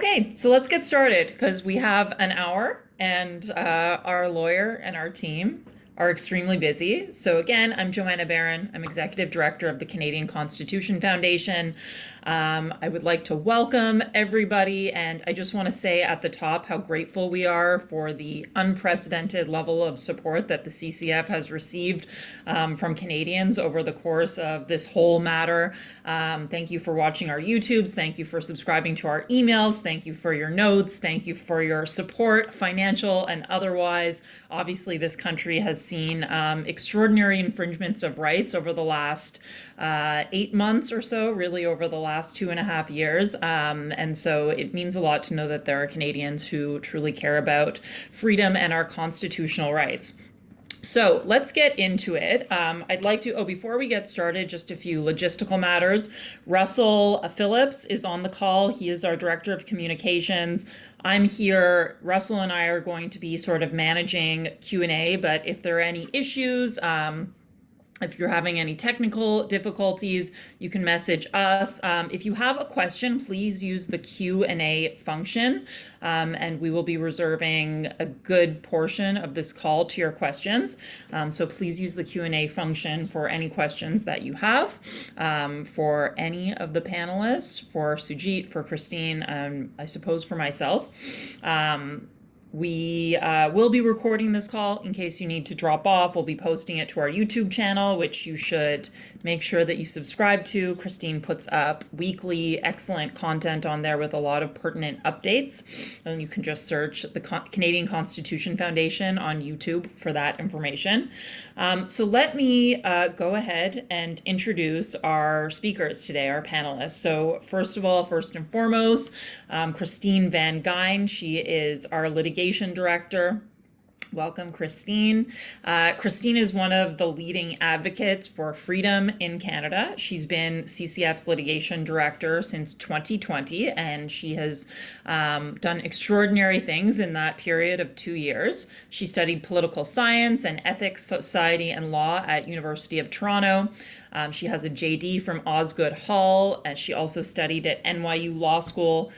Okay, so let's get started because we have an hour and our lawyer and our team are extremely busy. So again, I'm Joanna Barron. I'm Executive Director of the Canadian Constitution Foundation. I would like to welcome everybody, and I just want to say at the top how grateful we are for the unprecedented level of support that the CCF has received from Canadians over the course of this whole matter. Thank you for watching our YouTubes. Thank you for subscribing to our emails. Thank you for your notes. Thank you for your support, financial and otherwise. Obviously, this country has seen extraordinary infringements of rights over the last 8 months or so, really over the last 2.5 years. And so it means a lot to know that there are Canadians who truly care about freedom and our constitutional rights. So let's get into it. I'd like to, before we get started, just a few logistical matters. Russell Phillips is on the call. He is our Director of Communications. I'm here. Russell and I are going to be sort of managing Q&A, but if there are any issues, if you're having any technical difficulties, you can message us. If you have a question, please use the Q&A function, and we will be reserving a good portion of this call to your questions. So please use the Q&A function for any questions that you have for any of the panelists, for Sujit, for Christine, I suppose for myself. We will be recording this call in case you need to drop off. We'll be posting it to our YouTube channel, which you should make sure that you subscribe to. Christine puts up weekly excellent content on there with a lot of pertinent updates. And you can just search the Canadian Constitution Foundation on YouTube for that information. So let me go ahead and introduce our speakers today, our panelists. So first of all, first and foremost, Christine Van Gyn. She is our litigation director. Welcome, Christine. Christine is one of the leading advocates for freedom in Canada. She's been CCF's litigation director since 2020, and she has done extraordinary things in that period of 2 years. She studied political science and ethics, society, and law at University of Toronto. She has a JD from Osgoode Hall, and she also studied at NYU Law School.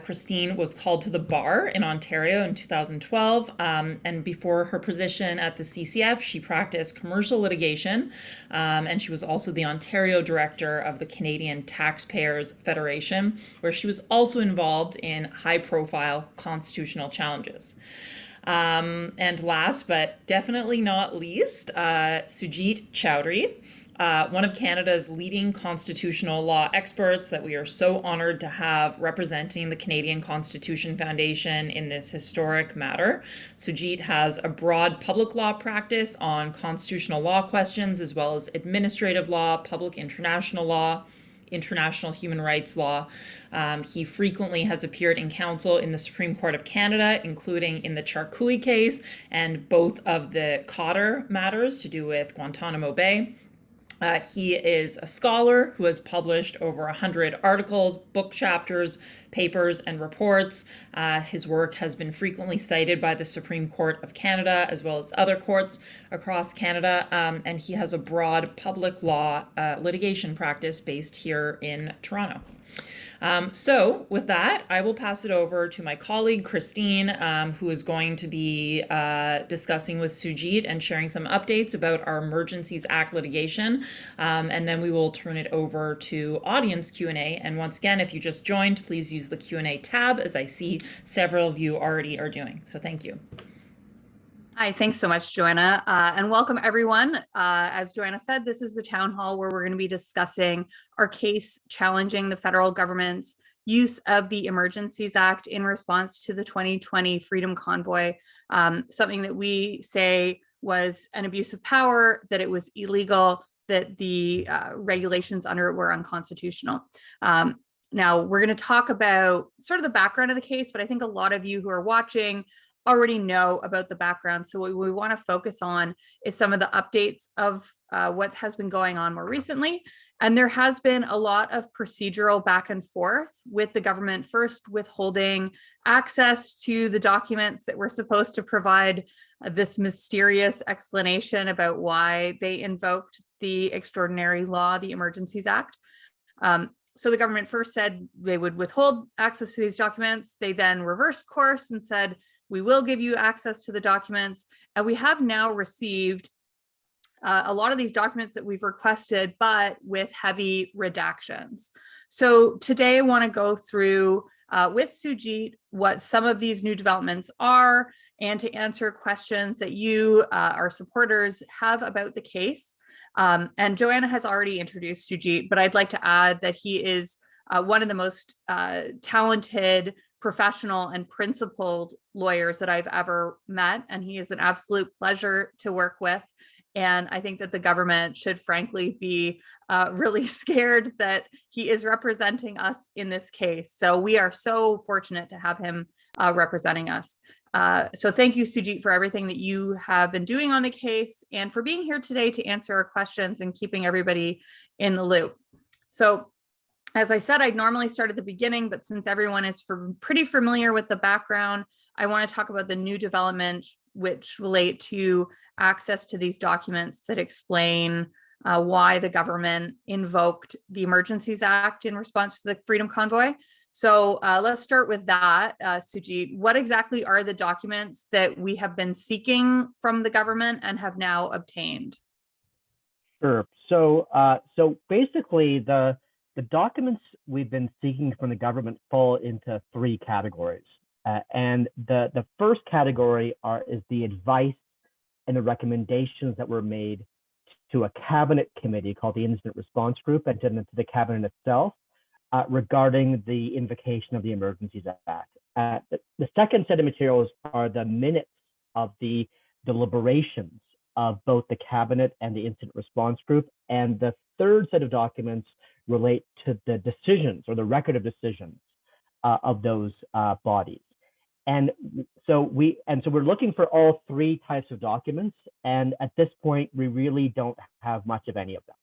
Christine was called to the bar in Ontario in 2012, and before her position at the CCF, she practiced commercial litigation, and she was also the Ontario director of the Canadian Taxpayers Federation, where she was also involved in high-profile constitutional challenges. And last but definitely not least, Sujit Choudhry. One of Canada's leading constitutional law experts that we are so honored to have representing the Canadian Constitution Foundation in this historic matter. Sujit has a broad public law practice on constitutional law questions, as well as administrative law, public international law, international human rights law. He frequently has appeared in counsel in the Supreme Court of Canada, including in the Charcouy case and both of the Cotter matters to do with Guantanamo Bay. He is a scholar who has published over 100 articles, book chapters, papers, and reports. His work has been frequently cited by the Supreme Court of Canada, as well as other courts across Canada, and he has a broad public law litigation practice based here in Toronto. So with that, I will pass it over to my colleague, Christine, who is going to be discussing with Sujit and sharing some updates about our Emergencies Act litigation. And then we will turn it over to audience Q&A. And once again, if you just joined, please use the Q&A tab, as I see several of you already are doing. So thank you. Hi, thanks so much, Joanna, and welcome everyone. As Joanna said, this is the town hall where we're going to be discussing our case challenging the federal government's use of the Emergencies Act in response to the 2020 Freedom Convoy, something that we say was an abuse of power, that it was illegal, that the regulations under it were unconstitutional. Now, we're going to talk about sort of the background of the case, but I think a lot of you who are watching already know about the background. So what we want to focus on is some of the updates of what has been going on more recently. And there has been a lot of procedural back and forth with the government, first withholding access to the documents that were supposed to provide this mysterious explanation about why they invoked the extraordinary law, the Emergencies Act. So the government first said they would withhold access to these documents. They then reversed course and said, we will give you access to the documents. And we have now received a lot of these documents that we've requested, but with heavy redactions. So today I want to go through with Sujit what some of these new developments are and to answer questions that you, our supporters, have about the case. And Joanna has already introduced Sujit, but I'd like to add that he is one of the most talented, professional, and principled lawyers that I've ever met. And he is an absolute pleasure to work with. And I think that the government should frankly be really scared that he is representing us in this case. So we are so fortunate to have him representing us. So thank you, Sujit, for everything that you have been doing on the case and for being here today to answer our questions and keeping everybody in the loop. So as I said, I'd normally start at the beginning, but since everyone is pretty familiar with the background, I want to talk about the new development which relate to access to these documents that explain why the government invoked the Emergencies Act in response to the Freedom Convoy. So let's start with that, Sujit. What exactly are the documents that we have been seeking from the government and have now obtained? Sure. So basically, the documents we've been seeking from the government fall into three categories. And the first category is the advice and the recommendations that were made to a cabinet committee called the Incident Response Group and to the cabinet itself regarding the invocation of the Emergencies Act. The second set of materials are the minutes of the deliberations of both the cabinet and the Incident Response Group. And the third set of documents relate to the decisions or the record of decisions of those bodies. And so we're looking for all three types of documents. And at this point, we really don't have much of any of them.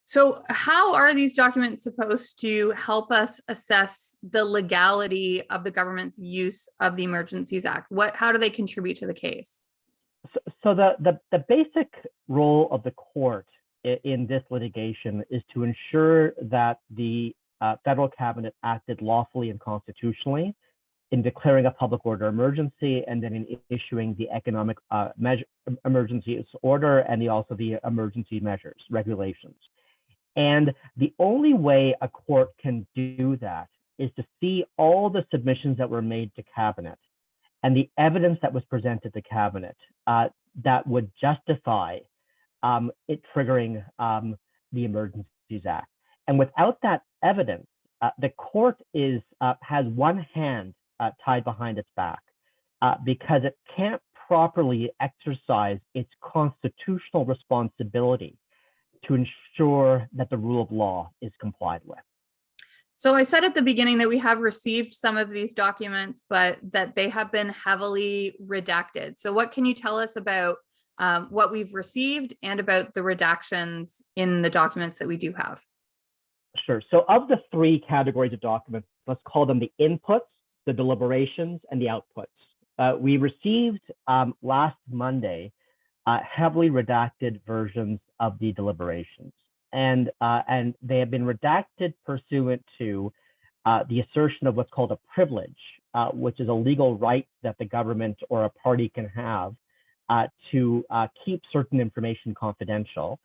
So how are these documents supposed to help us assess the legality of the government's use of the Emergencies Act? How do they contribute to the case? So the basic role of the court in this litigation is to ensure that the federal cabinet acted lawfully and constitutionally in declaring a public order emergency and then in issuing the economic emergency order and also the emergency measures, regulations. And the only way a court can do that is to see all the submissions that were made to cabinet and the evidence that was presented to cabinet that would justify it triggering the Emergencies Act. And without that evidence, the court has one hand tied behind its back because it can't properly exercise its constitutional responsibility to ensure that the rule of law is complied with. So I said at the beginning that we have received some of these documents, but that they have been heavily redacted. So what can you tell us about what we've received and about the redactions in the documents that we do have? Sure. So of the three categories of documents, let's call them the inputs, the deliberations, and the outputs. We received last Monday heavily redacted versions of the deliberations, and they have been redacted pursuant to the assertion of what's called a privilege, which is a legal right that the government or a party can have to keep certain information confidential.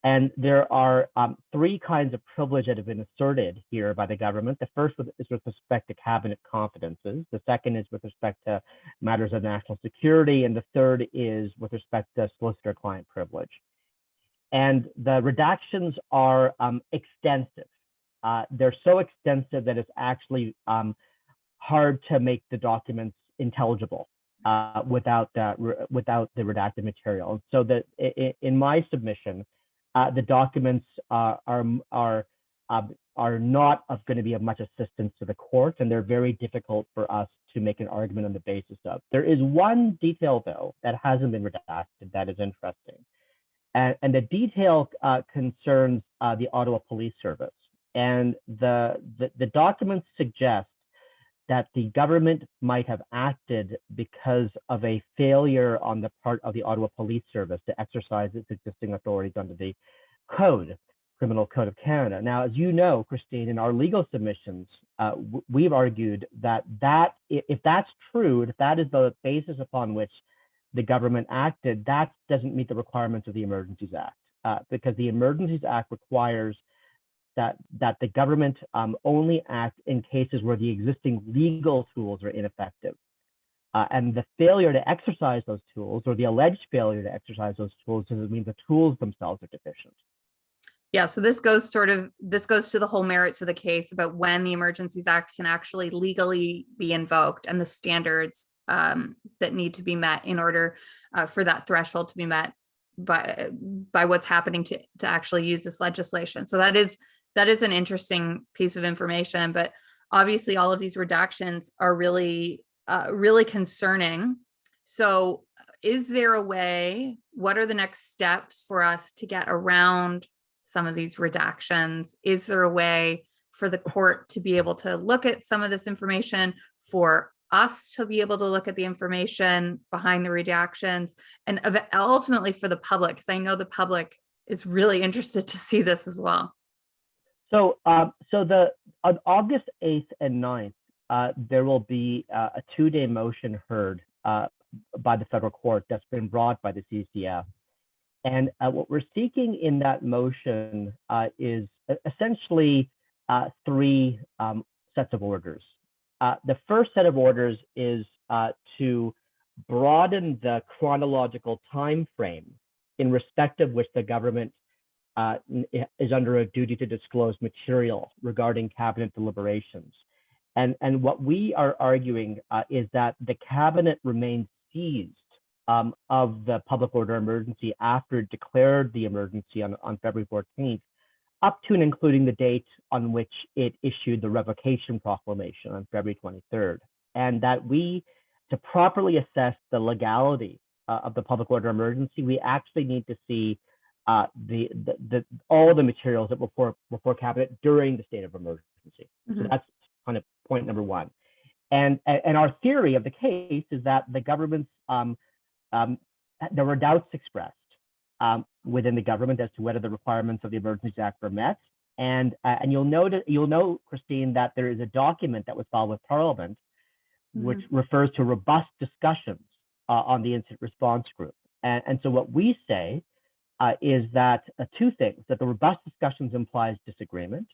And there are three kinds of privilege that have been asserted here by the government. The first is with respect to cabinet confidences. The second is with respect to matters of national security. And the third is with respect to solicitor-client privilege. And the redactions are extensive. They're so extensive that it's actually hard to make the documents intelligible without the redacted material. So that in my submission, the documents are not going to be of much assistance to the court, and they're very difficult for us to make an argument on the basis of. There is one detail, though, that hasn't been redacted that is interesting. And the detail concerns the Ottawa Police Service. And the documents suggest that the government might have acted because of a failure on the part of the Ottawa Police Service to exercise its existing authorities under the code Criminal Code of Canada. Now, as you know, Christine, in our legal submissions, we've argued that if that's true, if that is the basis upon which the government acted, that doesn't meet the requirements of the Emergencies Act, because the Emergencies Act requires that the government only act in cases where the existing legal tools are ineffective. And the failure to exercise those tools, or the alleged failure to exercise those tools, doesn't mean the tools themselves are deficient. Yeah, so this goes to the whole merits of the case about when the Emergencies Act can actually legally be invoked and the standards that need to be met in order for that threshold to be met by what's happening to actually use this legislation. So that is an interesting piece of information, but obviously all of these redactions are really concerning. So is there a way, what are the next steps for us to get around some of these redactions? Is there a way for the court to be able to look at some of this information, for us to be able to look at the information behind the redactions, and ultimately for the public? Because I know the public is really interested to see this as well. So, on August 8th and 9th, there will be a 2-day motion heard by the federal court that's been brought by the CCF. And what we're seeking in that motion is essentially 3 sets of orders. The first set of orders is to broaden the chronological time frame in respect of which the government is under a duty to disclose material regarding cabinet deliberations. And what we are arguing is that the cabinet remains seized of the public order emergency after it declared the emergency on February 14th, up to and including the date on which it issued the revocation proclamation on February 23rd. And that to properly assess the legality of the public order emergency, we actually need to see all the materials that were before cabinet during the state of emergency. Mm-hmm. So that's kind of point number 1. And our theory of the case is that the government's there were doubts expressed within the government as to whether the requirements of the Emergencies Act were met. And you'll know, Christine, that there is a document that was filed with Parliament, mm-hmm. which refers to robust discussions on the incident response group. And so what we say is that 2 things: that the robust discussions implies disagreement,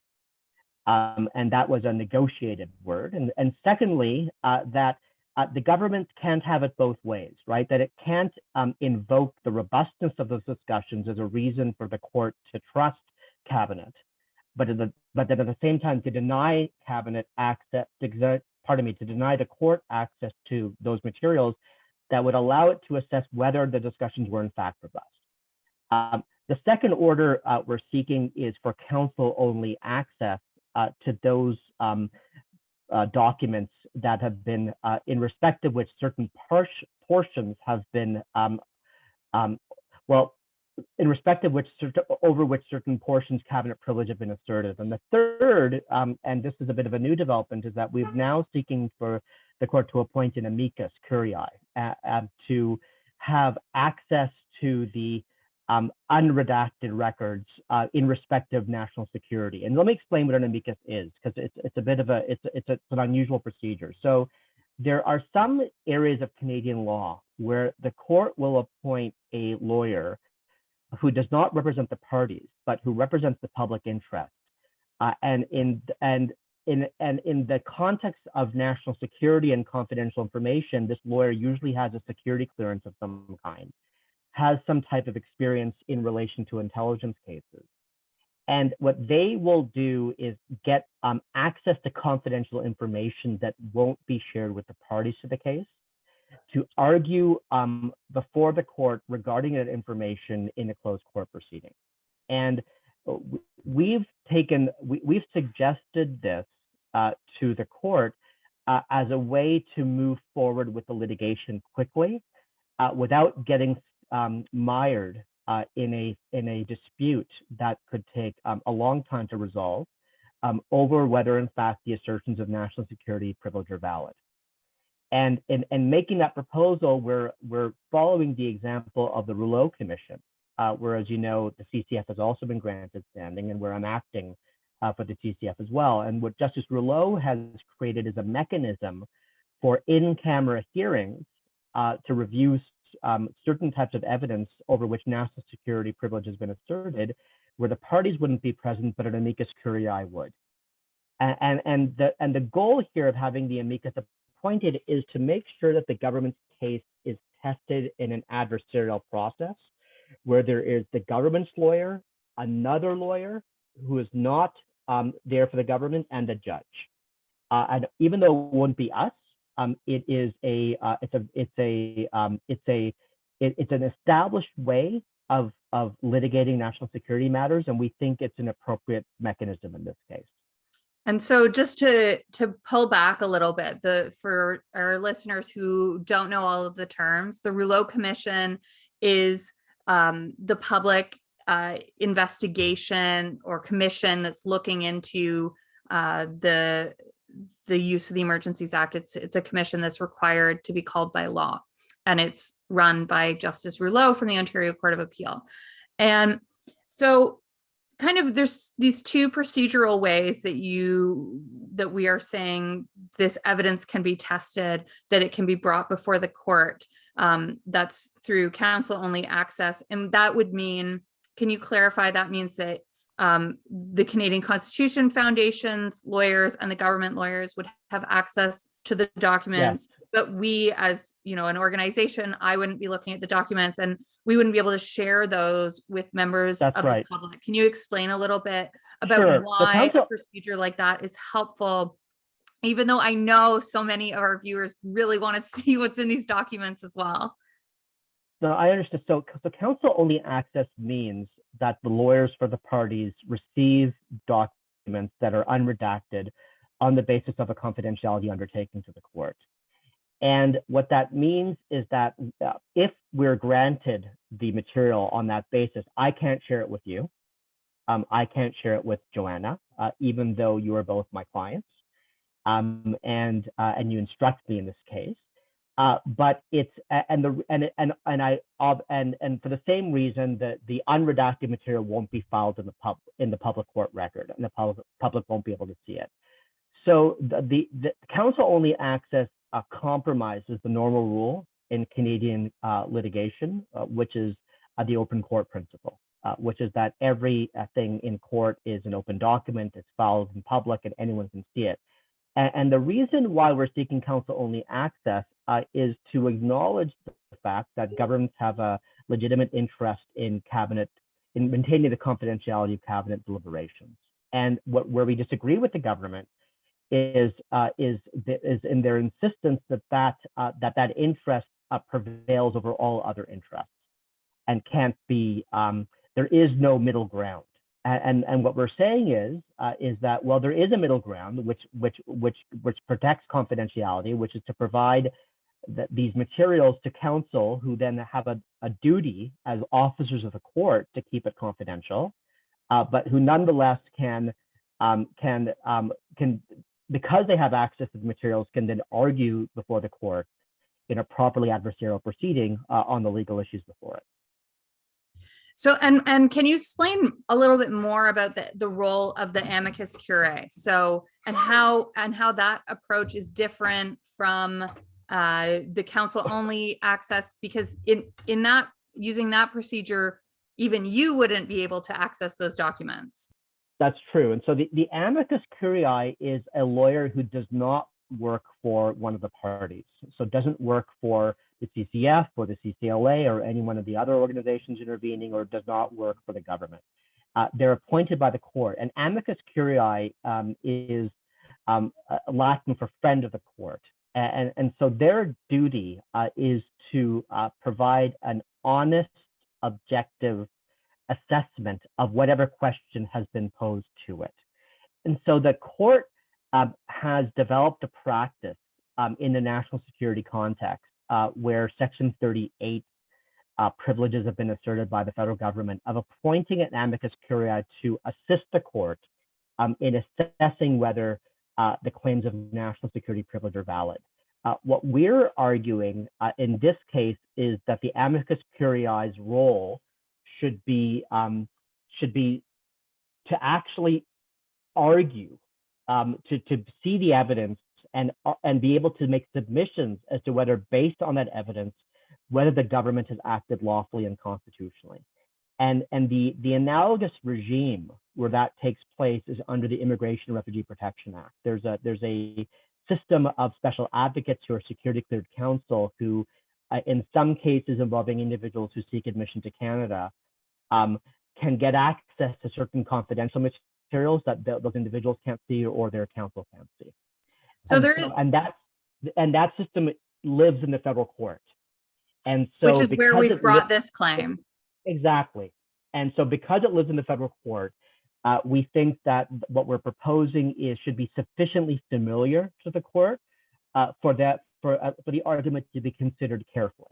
and that was a negotiated word. And secondly, that the government can't have it both ways, right? That it can't invoke the robustness of those discussions as a reason for the court to trust cabinet, but then at the same time to deny cabinet access, to deny the court access to those materials that would allow it to assess whether the discussions were in fact robust. The second order we're seeking is for counsel-only access to those documents that have been, in respect of which certain portions have been, in respect of which over which certain portions cabinet privilege have been asserted. And the third, and this is a bit of a new development, is that we're now seeking for the court to appoint an amicus curiae to have access to the unredacted records in respect of national security. And let me explain what an amicus is, because it's a bit of it's an unusual procedure. So there are some areas of Canadian law where the court will appoint a lawyer who does not represent the parties, but who represents the public interest. And in the context of national security and confidential information, this lawyer usually has a security clearance of some kind, has some type of experience in relation to intelligence cases. And what they will do is get access to confidential information that won't be shared with the parties to the case, to argue before the court regarding that information in a closed court proceeding. And we've suggested this to the court as a way to move forward with the litigation quickly without getting mired in a dispute that could take a long time to resolve over whether in fact the assertions of national security privilege are valid. And in making that proposal, we're following the example of the Rouleau Commission, where, as you know, the CCF has also been granted standing, and where I'm acting for the CCF as well. And what Justice Rouleau has created is a mechanism for in-camera hearings to review certain types of evidence over which national security privilege has been asserted, where the parties wouldn't be present, but an amicus curiae would. And the goal here of having the amicus appointed is to make sure that the government's case is tested in an adversarial process, where there is the government's lawyer, another lawyer who is not there for the government, and a judge. And even though it won't be us, it is it's an established way of litigating national security matters, and we think it's an appropriate mechanism in this case. And so just to pull back a little bit, for our listeners who don't know all of the terms, the Rouleau Commission is the public investigation or commission that's looking into the use of the Emergencies Act. It's a commission that's required to be called by law, and it's run by Justice Rouleau from the Ontario Court of Appeal. And so kind of there's these two procedural ways that we are saying this evidence can be tested, that it can be brought before the court. That's through counsel only access. And that would mean, can you clarify, that means that the Canadian Constitution Foundation's lawyers and the government lawyers would have access to the documents, but we, as an organization, I wouldn't be looking at the documents, and we wouldn't be able to share those with members of the public. Can you explain a little bit about why a procedure like that is helpful, even though I know so many of our viewers really want to see what's in these documents as well? No, I understand. So counsel only access means that the lawyers for the parties receive documents that are unredacted on the basis of a confidentiality undertaking to the court. And what that means is that if we're granted the material on that basis, I can't share it with you. I can't share it with Joanna, even though you are both my clients, and you instruct me in this case. But it's and for the same reason that the unredacted material won't be filed in the public court record, and the public won't be able to see it. So the counsel only access compromises the normal rule in Canadian litigation, which is the open court principle, which is that everything in court is an open document, it's filed in public, and anyone can see it. And the reason why we're seeking counsel only access is to acknowledge the fact that governments have a legitimate interest in maintaining the confidentiality of cabinet deliberations. And where we disagree with the government is in their insistence that interest prevails over all other interests, and can't be. There is no middle ground. And what we're saying is that, well, there is a middle ground which protects confidentiality, which is to provide these materials to counsel, who then have a duty as officers of the court to keep it confidential, but who nonetheless can because they have access to the materials, can then argue before the court in a properly adversarial proceeding on the legal issues before it. So, and can you explain a little bit more about the role of the amicus curiae? So, and how that approach is different from the counsel only access, because in that, using that procedure, even you wouldn't be able to access those documents. That's true. And so the amicus curiae is a lawyer who does not work for one of the parties. So doesn't work for the CCF or the CCLA or any one of the other organizations intervening, or does not work for the government. They're appointed by the court. And amicus curiae is Latin for friend of the court. And so their duty is to provide an honest, objective assessment of whatever question has been posed to it. And so the court has developed a practice in the national security context where Section 38 privileges have been asserted by the federal government, of appointing an amicus curiae to assist the court in assessing whether the claims of national security privilege are valid. What we're arguing in this case is that the amicus curiae's role should be to actually argue, to see the evidence and be able to make submissions as to whether, based on that evidence, whether the government has acted lawfully and constitutionally. And the analogous regime where that takes place is under the Immigration and Refugee Protection Act. There's a system of special advocates who are security cleared counsel who, in some cases involving individuals who seek admission to Canada, can get access to certain confidential materials that those individuals can't see or their counsel can't see. So that system lives in the federal court. And so, which is where we've brought this claim. Exactly. And so because it lives in the federal court, we think that what we're proposing should be sufficiently familiar to the court for the argument to be considered carefully.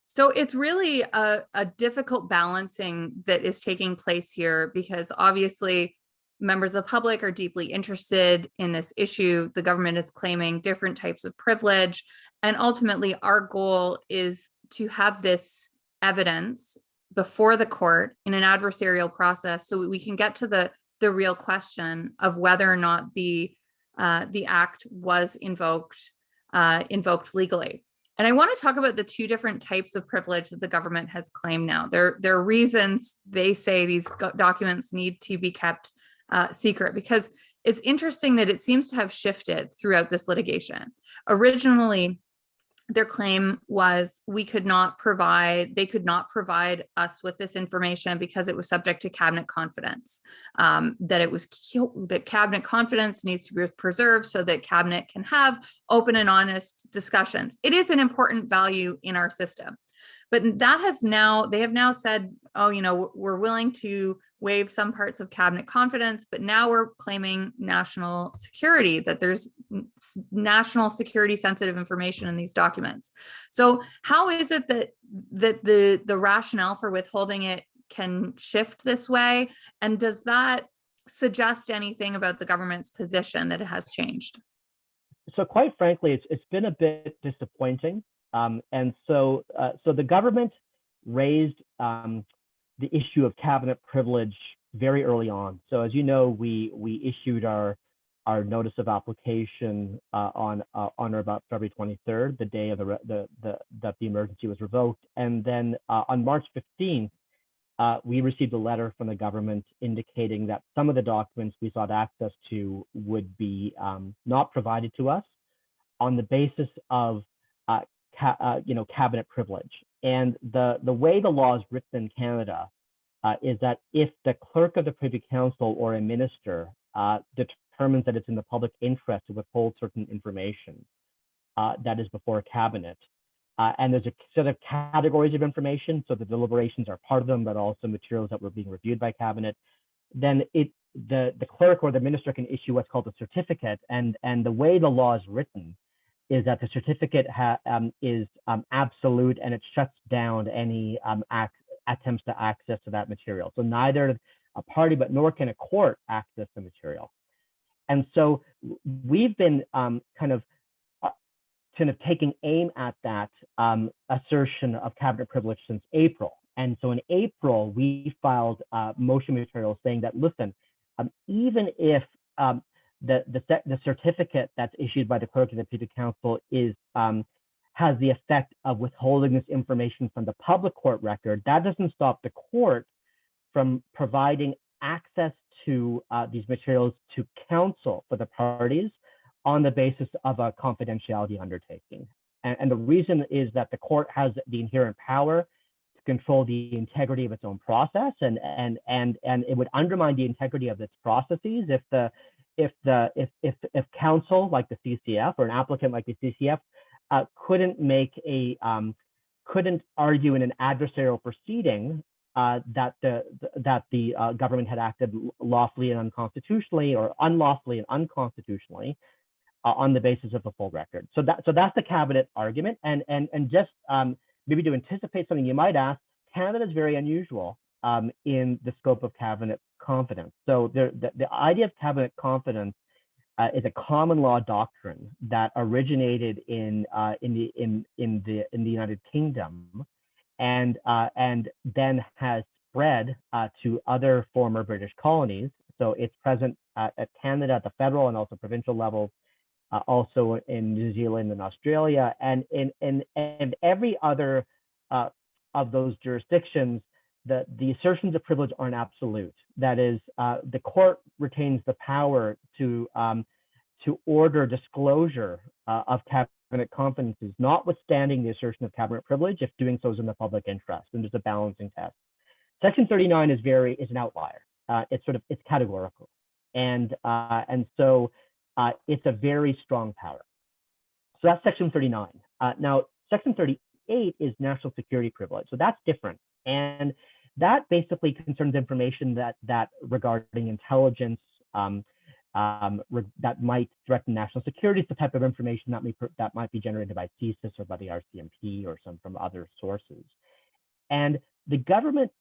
So it's really a difficult balancing that is taking place here, because obviously members of the public are deeply interested in this issue. The government is claiming different types of privilege. And ultimately, our goal is to have this evidence before the court in an adversarial process so we can get to the real question of whether or not the act was invoked legally. And I want to talk about the two different types of privilege that the government has claimed now. There are reasons they say these documents need to be kept secret, because it's interesting that it seems to have shifted throughout this litigation. Originally, their claim was they could not provide us with this information because it was subject to cabinet confidence, that cabinet confidence needs to be preserved so that cabinet can have open and honest discussions. It is an important value in our system. But they have now said, oh, we're willing to waive some parts of cabinet confidence, but now we're claiming national security, that there's national security sensitive information in these documents. So how is it that the rationale for withholding it can shift this way? And does that suggest anything about the government's position that it has changed? So quite frankly, it's been a bit disappointing. And so the government raised the issue of cabinet privilege very early on. So as you know, we issued our notice of application on or about February 23rd, the day of that the emergency was revoked, and then on March 15th, we received a letter from the government indicating that some of the documents we sought access to would be not provided to us on the basis of cabinet privilege. And the way the law is written in Canada is that if the clerk of the Privy Council or a minister determines that it's in the public interest to withhold certain information that is before a cabinet, and there's a set of categories of information, so the deliberations are part of them, but also materials that were being reviewed by cabinet, then the clerk or the minister can issue what's called a certificate. And the way the law is written is that the certificate is absolute, and it shuts down any attempts to access to that material. So neither a party, but nor can a court access the material. And so we've been kind of taking aim at that assertion of cabinet privilege since April. And so in April, we filed motion materials saying that, listen, even if the certificate that's issued by the clerk of the Privy Council has the effect of withholding this information from the public court record, that doesn't stop the court from providing access to these materials to counsel for the parties on the basis of a confidentiality undertaking. And the reason is that the court has the inherent power to control the integrity of its own process, and it would undermine the integrity of its processes if counsel like the CCF or an applicant like the CCF couldn't argue in an adversarial proceeding that the government had acted lawfully and unconstitutionally, or unlawfully and unconstitutionally, on the basis of a full record. So that's the cabinet argument. And just maybe to anticipate something you might ask, Canada is very unusual in the scope of cabinet confidence. So the idea of cabinet confidence is a common law doctrine that originated in the United Kingdom, and then has spread to other former British colonies. So it's present at Canada at the federal and also provincial levels, also in New Zealand and Australia, and in every other of those jurisdictions. The assertions of privilege aren't absolute. That is, the court retains the power to order disclosure of cabinet confidences, notwithstanding the assertion of cabinet privilege, if doing so is in the public interest. And there's a balancing test. Section 39 is an outlier. It's categorical, and so it's a very strong power. So that's Section 39. Now, Section 38 is national security privilege. So that's different, and that basically concerns information that regarding intelligence that might threaten national security. It's the type of information that might be generated by CSIS or by the RCMP or some from other sources. And the government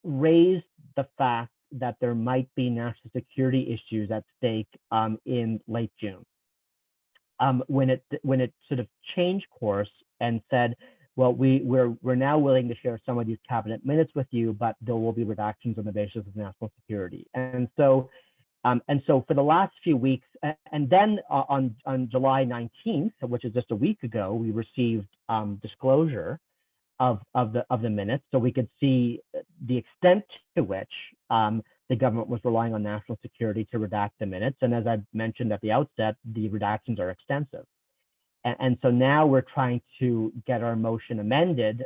raised the fact that there might be national security issues at stake in late June, when it sort of changed course and said, well, we're now willing to share some of these cabinet minutes with you, but there will be redactions on the basis of national security. And so for the last few weeks, and then on July 19th, which is just a week ago, we received disclosure of the minutes, so we could see the extent to which the government was relying on national security to redact the minutes. And as I mentioned at the outset, the redactions are extensive. And so now we're trying to get our motion amended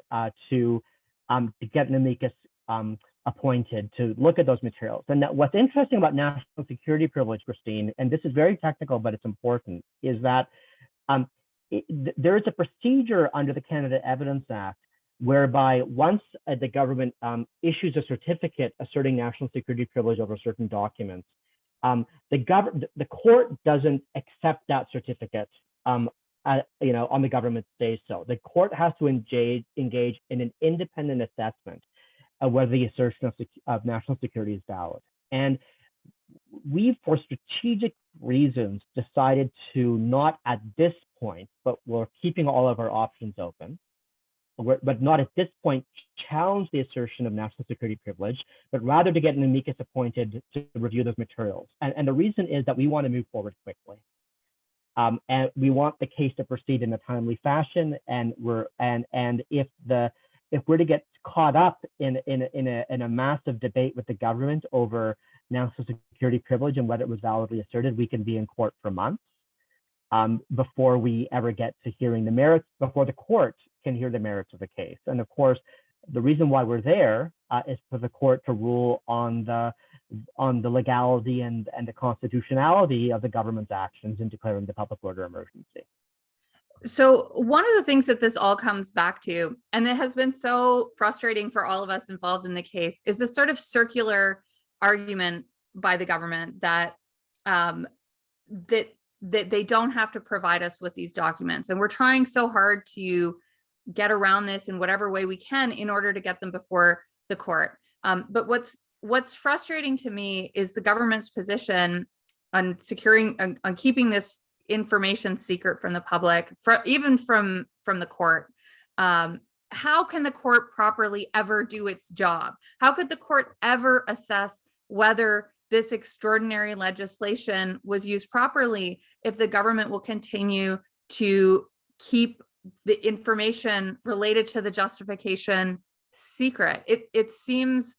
to get an amicus appointed to look at those materials. And what's interesting about national security privilege, Christine, and this is very technical, but it's important, is that there is a procedure under the Canada Evidence Act whereby once the government issues a certificate asserting national security privilege over certain documents, the court doesn't accept that certificate on the government's say so. The court has to engage in an independent assessment of whether the assertion of national security is valid. And we, for strategic reasons, decided to not at this point, but we're keeping all of our options open, but not at this point challenge the assertion of national security privilege, but rather to get an amicus appointed to review those materials. And the reason is that we want to move forward quickly. And we want the case to proceed in a timely fashion. And if we're to get caught up in a massive debate with the government over national security privilege and whether it was validly asserted, we can be in court for months before we ever get to hearing the merits, before the court can hear the merits of the case. And of course, the reason why we're there is for the court to rule on the legality and the constitutionality of the government's actions in declaring the public order emergency. So one of the things that this all comes back to, and it has been so frustrating for all of us involved in the case, is this sort of circular argument by the government that that they don't have to provide us with these documents. And we're trying so hard to get around this in whatever way we can in order to get them before the court. But what's frustrating to me is the government's position on on keeping this information secret from the public, even from the court. How can the court properly ever do its job? How could the court ever assess whether this extraordinary legislation was used properly if the government will continue to keep the information related to the justification secret? It seems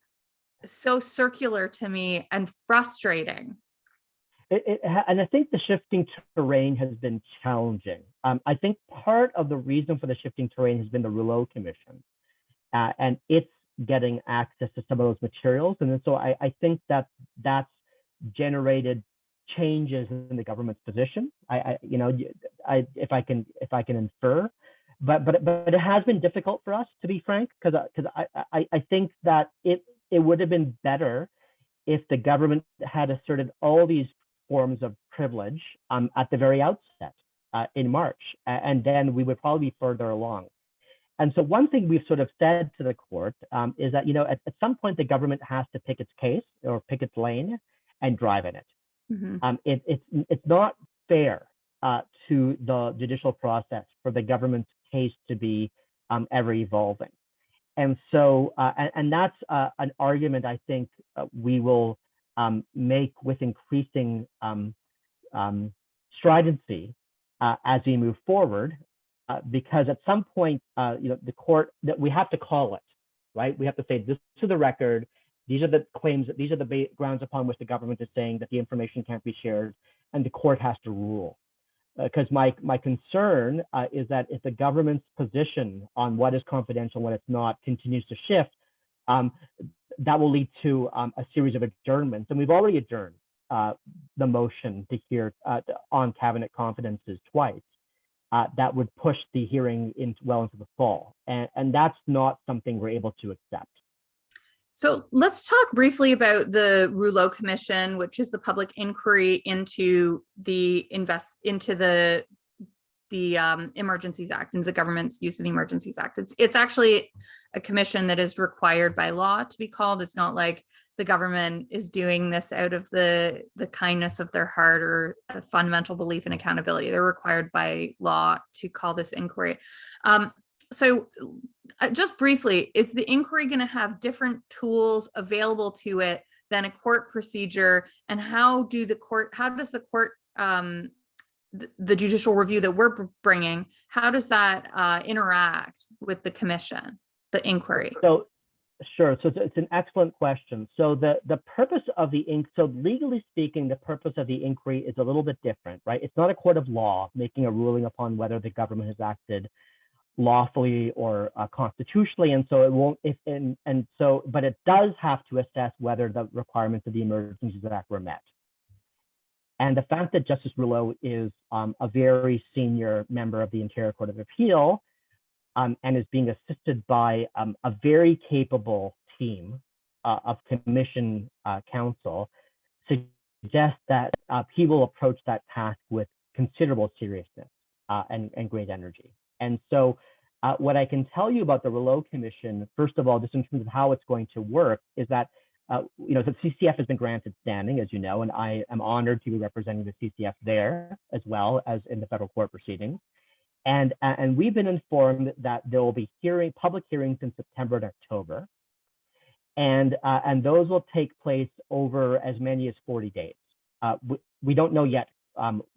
so circular to me and frustrating. And I think the shifting terrain has been challenging. I think part of the reason for the shifting terrain has been the Rouleau Commission and it's getting access to some of those materials. And so I think that's generated changes in the government's position. If I can infer, but it has been difficult for us, to be frank, because I think that it would have been better if the government had asserted all these forms of privilege at the very outset in March, and then we would probably be further along. And so one thing we've sort of said to the court is that, at some point the government has to pick its case or pick its lane and drive in it. Mm-hmm. It's not fair to the judicial process for the government's case to be ever evolving. And so, and that's an argument I think we will make with increasing stridency as we move forward, because at some point, the court, that we have to call it, right? We have to say, this to the record, these are the claims, these are the grounds upon which the government is saying that the information can't be shared, and the court has to rule. Because my concern is that if the government's position on what is confidential, what it's not, continues to shift, that will lead to a series of adjournments. And we've already adjourned the motion to hear on cabinet confidences twice. That would push the hearing well into the fall. And that's not something we're able to accept. So let's talk briefly about the Rouleau Commission, which is the public inquiry into the Emergencies Act, and the government's use of the Emergencies Act. It's actually a commission that is required by law to be called. It's not like the government is doing this out of the kindness of their heart or a fundamental belief in accountability. They're required by law to call this inquiry. So just briefly, is the inquiry going to have different tools available to it than a court procedure? And how does the court, the judicial review that we're bringing, how does that interact with the commission, the inquiry? So, sure. So it's an excellent question. So the purpose of the so legally speaking, the purpose of the inquiry is a little bit different, right? It's not a court of law making a ruling upon whether the government has acted lawfully or constitutionally, and so it won't. But it does have to assess whether the requirements of the Emergencies Act were met. And the fact that Justice Rouleau is a very senior member of the Ontario Court of Appeal and is being assisted by a very capable team of commission counsel suggests that he will approach that task with considerable seriousness and great energy. And so what I can tell you about the Rouleau Commission, first of all, just in terms of how it's going to work, is that the CCF has been granted standing, as you know, and I am honored to be representing the CCF there as well as in the federal court proceedings. And we've been informed that there will be public hearings in September and October, and those will take place over as many as 40 days. We don't know yet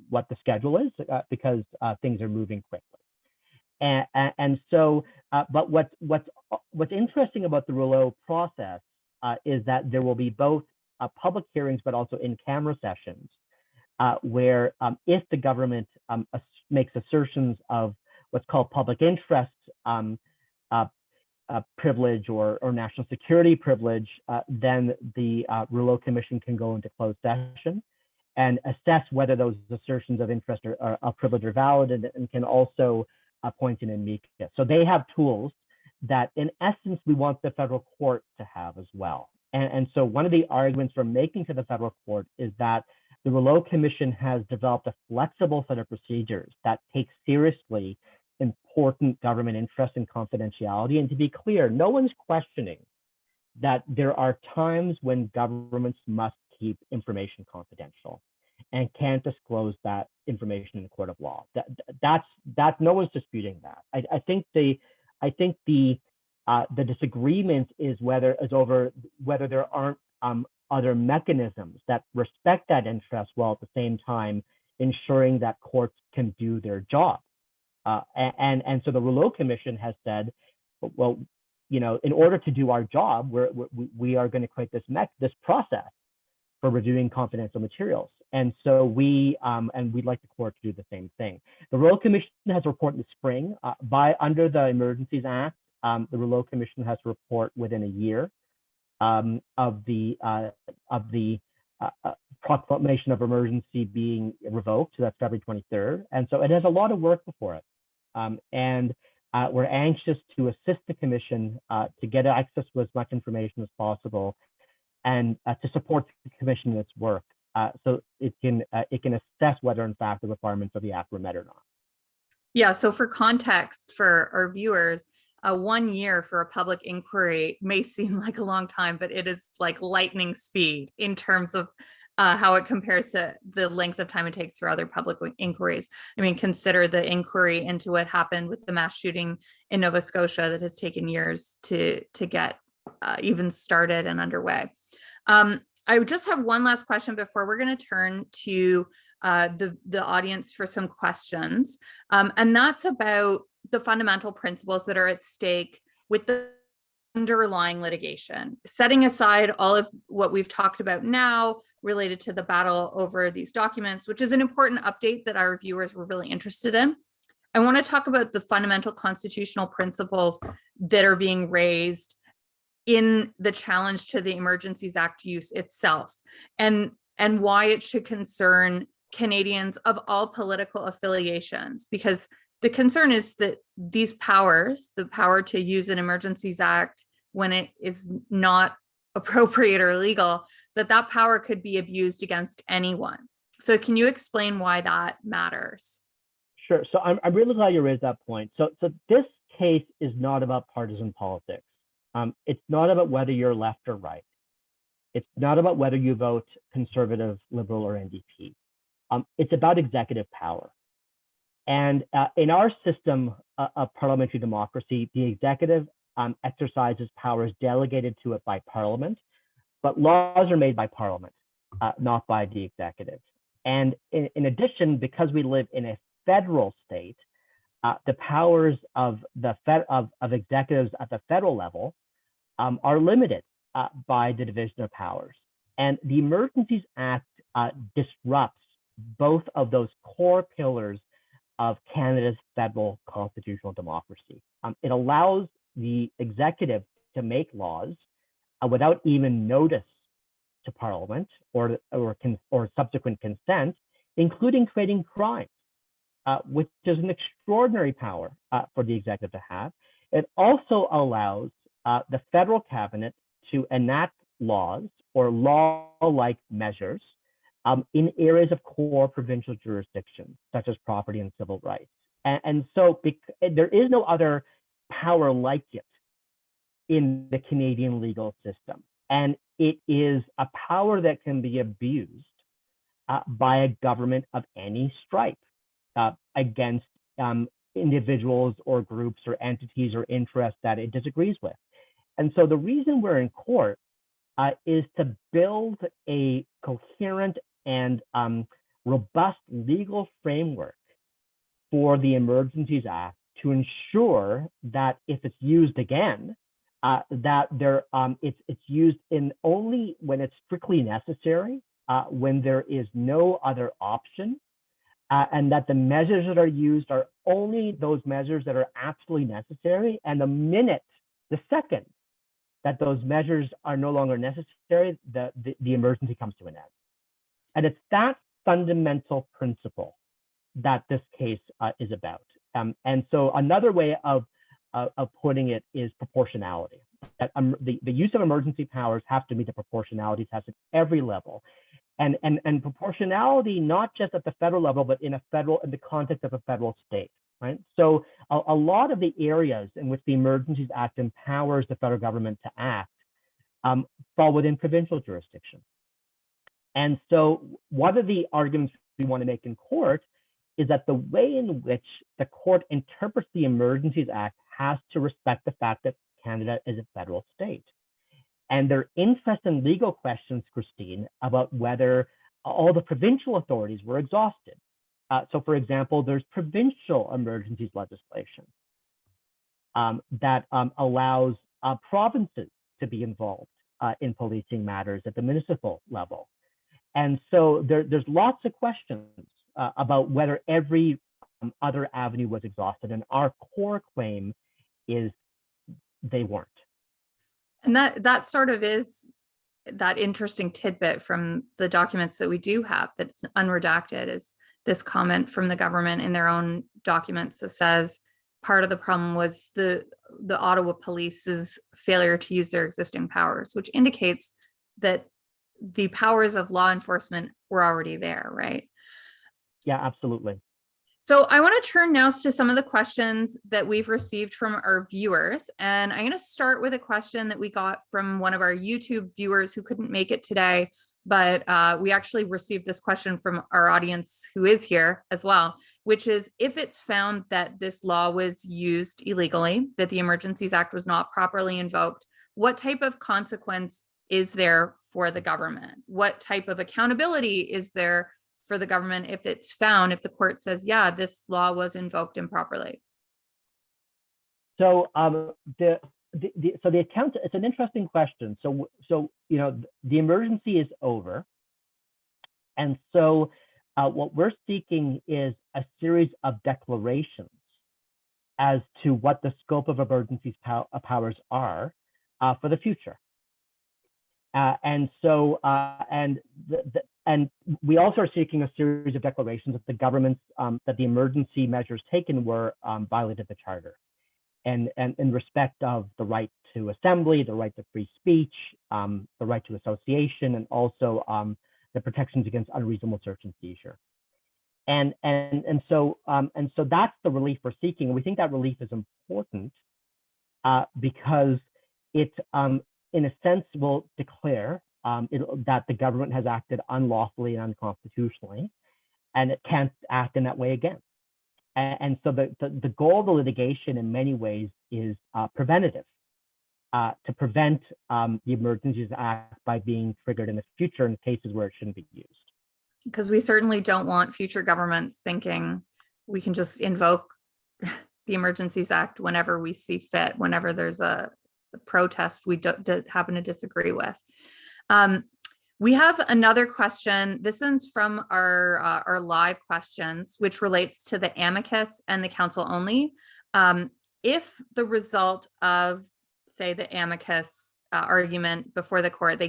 what the schedule is because things are moving quickly. And so, but what's interesting about the Rouleau process is that there will be both public hearings, but also in-camera sessions, where if the government makes assertions of what's called public interest privilege or national security privilege, then the Rouleau Commission can go into closed session and assess whether those assertions of interest or privilege are valid, and can also appoint an amicus. So they have tools that, in essence, we want the federal court to have as well. And so one of the arguments we're making to the federal court is that the Rouleau Commission has developed a flexible set of procedures that take seriously important government interest and confidentiality. And to be clear, no one's questioning that there are times when governments must keep information confidential and can't disclose that information in the court of law. That's no one's disputing that. I think the disagreement is over whether there aren't other mechanisms that respect that interest while at the same time ensuring that courts can do their job. And so the Rouleau Commission has said, well, in order to do our job, we are going to create this process for reviewing confidential materials. And so we'd like the court to do the same thing. The Rouleau Commission has a report in the spring. Under the Emergencies Act, the Rouleau Commission has to report within a year of the proclamation of emergency being revoked. So that's February 23rd. And so it has a lot of work before it. And we're anxious to assist the commission to get access to as much information as possible, and to support the commission in its work, so it can assess whether in fact the requirements of the act were met or not. Yeah, so for context for our viewers, 1 year for a public inquiry may seem like a long time, but it is like lightning speed in terms of how it compares to the length of time it takes for other public inquiries. I mean, consider the inquiry into what happened with the mass shooting in Nova Scotia that has taken years to get even started and underway. I just have one last question before we're going to turn to the audience for some questions. And that's about the fundamental principles that are at stake with the underlying litigation, setting aside all of what we've talked about now related to the battle over these documents, which is an important update that our viewers were really interested in. I want to talk about the fundamental constitutional principles that are being raised in the challenge to the Emergencies Act use itself, and why it should concern Canadians of all political affiliations, because the concern is that these powers, the power to use an Emergencies Act when it is not appropriate or legal, that power could be abused against anyone. So can you explain why that matters? Sure. So I'm really glad you raised that point. So this case is not about partisan politics. It's not about whether you're left or right. It's not about whether you vote Conservative, Liberal, or NDP. It's about executive power. And in our system of parliamentary democracy, the executive exercises powers delegated to it by Parliament, but laws are made by Parliament, not by the executive. And in addition, because we live in a federal state, the powers of executives at the federal level are limited by the division of powers. And the Emergencies Act disrupts both of those core pillars of Canada's federal constitutional democracy. It allows the executive to make laws without even notice to Parliament or subsequent consent, including creating crimes, which is an extraordinary power for the executive to have. It also allows the federal cabinet to enact laws or law-like measures in areas of core provincial jurisdiction, such as property and civil rights. And so there is no other power like it in the Canadian legal system. And it is a power that can be abused by a government of any stripe against individuals or groups or entities or interests that it disagrees with. And so the reason we're in court is to build a coherent and robust legal framework for the Emergencies Act to ensure that if it's used again, that it's used in only when it's strictly necessary, when there is no other option, and that the measures that are used are only those measures that are absolutely necessary. And the second that those measures are no longer necessary, the emergency comes to an end. And it's that fundamental principle that this case is about. And so another way of putting it is proportionality. That the use of emergency powers have to meet the proportionality test at every level. And proportionality, not just at the federal level, but in the context of a federal state, right? So a lot of the areas in which the Emergencies Act empowers the federal government to act fall within provincial jurisdiction. And so one of the arguments we want to make in court is that the way in which the court interprets the Emergencies Act has to respect the fact that Canada is a federal state. And there are interesting legal questions, Christine, about whether all the provincial authorities were exhausted. So for example, there's provincial emergencies legislation that allows provinces to be involved in policing matters at the municipal level. And so there's lots of questions about whether every other avenue was exhausted. And our core claim is they weren't. And that sort of is that interesting tidbit from the documents that we do have that's unredacted, is this comment from the government in their own documents that says part of the problem was the Ottawa Police's failure to use their existing powers, which indicates that the powers of law enforcement were already there, right? Yeah, absolutely. So I want to turn now to some of the questions that we've received from our viewers. And I'm going to start with a question that we got from one of our YouTube viewers who couldn't make it today, but we actually received this question from our audience who is here as well, which is, if it's found that this law was used illegally, that the Emergencies Act was not properly invoked, what type of consequence is there for the government? What type of accountability is there for the government if it's found, if the court says, yeah, this law was invoked improperly? So the account, it's an interesting question. So you know, the emergency is over, and so what we're seeking is a series of declarations as to what the scope of emergency powers are for the future. And we also are seeking a series of declarations that the government's that the emergency measures taken were violated the charter, and in respect of the right to assembly, the right to free speech, the right to association, and also the protections against unreasonable search and seizure. And so that's the relief we're seeking. We think that relief is important because it, in a sense, will declare that the government has acted unlawfully and unconstitutionally, and it can't act in that way again. And so the goal of the litigation in many ways is preventative, to prevent the Emergencies Act by being triggered in the future in cases where it shouldn't be used. Because we certainly don't want future governments thinking we can just invoke the Emergencies Act whenever we see fit, whenever there's a protest we happen to disagree with. We have another question. This one's from our live questions, which relates to the amicus and the counsel only. If the result of, say, the amicus argument before the court,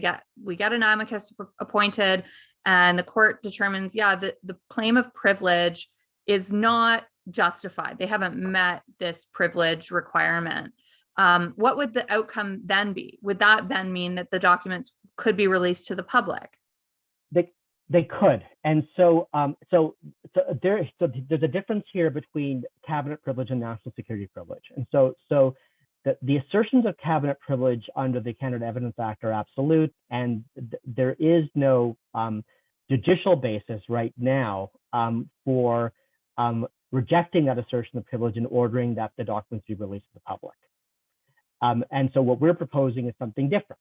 we get an amicus appointed, and the court determines, yeah, the claim of privilege is not justified. They haven't met this privilege requirement. What would the outcome then be? Would that then mean that the documents could be released to the public? They could, and so there's a difference here between cabinet privilege and national security privilege. And so the assertions of cabinet privilege under the Canada Evidence Act are absolute, and there is no judicial basis right now for rejecting that assertion of privilege and ordering that the documents be released to the public. And so what we're proposing is something different,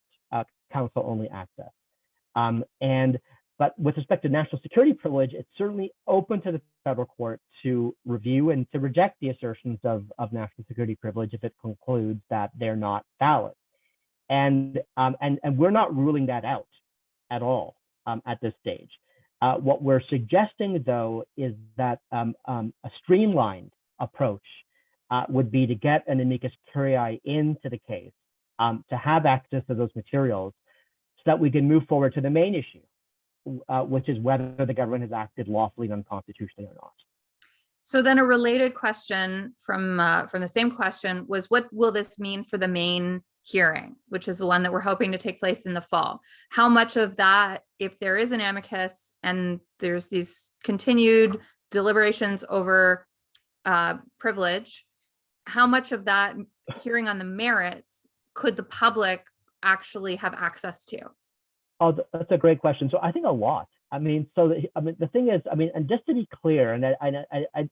counsel-only access. But with respect to national security privilege, it's certainly open to the federal court to review and to reject the assertions of national security privilege if it concludes that they're not valid. And we're not ruling that out at all at this stage. What we're suggesting, though, is that a streamlined approach would be to get an amicus curiae into the case, to have access to those materials so that we can move forward to the main issue, which is whether the government has acted lawfully and unconstitutionally or not. So then a related question from the same question was, what will this mean for the main hearing, which is the one that we're hoping to take place in the fall? How much of that, if there is an amicus and there's these continued deliberations over privilege, how much of that hearing on the merits could the public actually have access to? Oh, that's a great question. So I think a lot. I mean, the thing is, and just to be clear, and I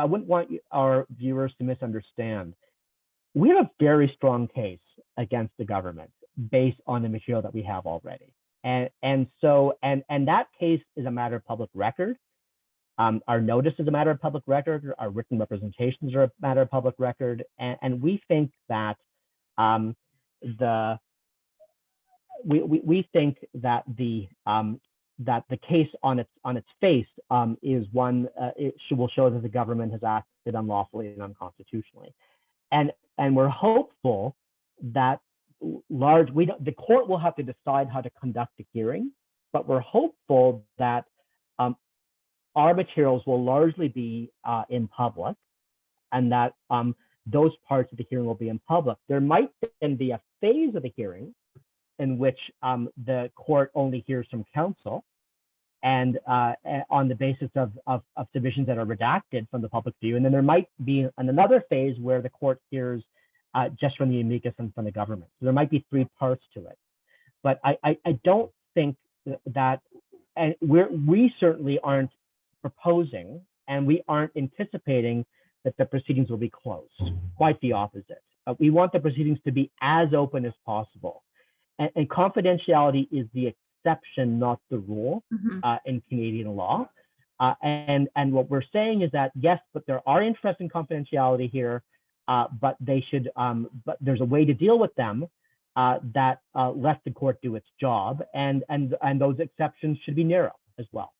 wouldn't want our viewers to misunderstand. We have a very strong case against the government based on the material that we have already, and that case is a matter of public record. Our notice is a matter of public record. Our written representations are a matter of public record, and we think that we think that the case on its face is one will show that the government has acted unlawfully and unconstitutionally, and we're hopeful that the court will have to decide how to conduct a hearing, but we're hopeful that our materials will largely be in public, and that those parts of the hearing will be in public. There might then be a phase of the hearing in which the court only hears from counsel, and on the basis of submissions that are redacted from the public view. And then there might be another phase where the court hears just from the amicus and from the government. So there might be three parts to it. But I don't think that, and we certainly aren't proposing, and we aren't anticipating that the proceedings will be closed. Quite the opposite. We want the proceedings to be as open as possible, and confidentiality is the exception, not the rule, in Canadian law. And what we're saying is that yes, but there are interests in confidentiality here, but they should, but there's a way to deal with them that lets the court do its job, and those exceptions should be narrow as well.